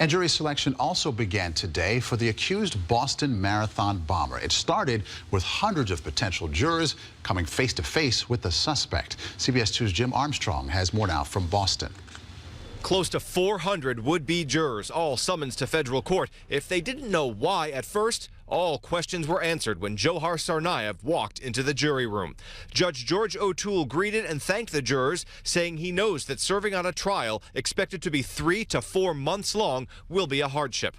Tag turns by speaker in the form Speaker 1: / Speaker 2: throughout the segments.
Speaker 1: And jury selection also began today for the accused Boston Marathon bomber. It started with hundreds of potential jurors coming face to face with the suspect. CBS 2's Jim Armstrong has more now from Boston.
Speaker 2: Close to 400 would-be jurors, all summons to federal court. If they didn't know why at first, all questions were answered when Johar Tsarnaev walked into the jury room. Judge George O'Toole greeted and thanked the jurors, saying he knows that serving on a trial expected to be 3 to 4 months long will be a hardship.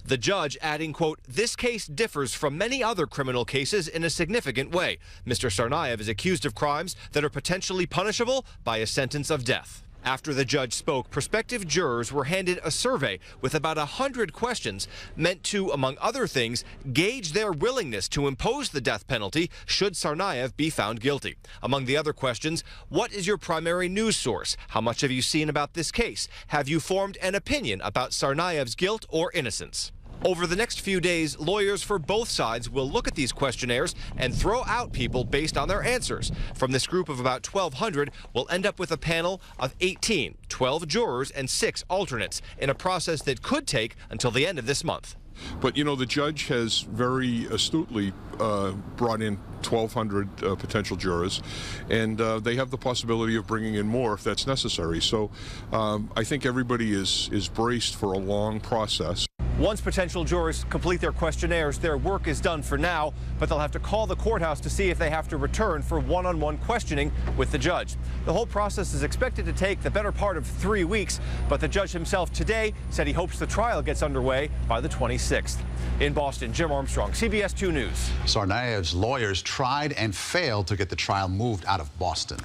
Speaker 2: The judge adding, quote, "This case differs from many other criminal cases in a significant way. Mr. Tsarnaev is accused of crimes that are potentially punishable by a sentence of death." After the judge spoke, prospective jurors were handed a survey with about 100 questions meant to, among other things, gauge their willingness to impose the death penalty should Tsarnaev be found guilty. Among the other questions, what is your primary news source? How much have you seen about this case? Have you formed an opinion about Tsarnaev's guilt or innocence? Over the next few days, lawyers for both sides will look at these questionnaires and throw out people based on their answers. From this group of about 1,200, we'll end up with a panel of 18, 12 jurors and 6 alternates in a process that could take until the end of this month.
Speaker 3: But, you know, the judge has very astutely brought in 1,200 potential jurors, and they have the possibility of bringing in more if that's necessary. So I think everybody is braced for a long process.
Speaker 2: Once potential jurors complete their questionnaires, their work is done for now, but they'll have to call the courthouse to see if they have to return for one-on-one questioning with the judge. The whole process is expected to take the better part of 3 weeks, but the judge himself today said he hopes the trial gets underway by the 26th. In Boston, Jim Armstrong, CBS 2 News.
Speaker 1: Tsarnaev's lawyers tried and failed to get the trial moved out of Boston.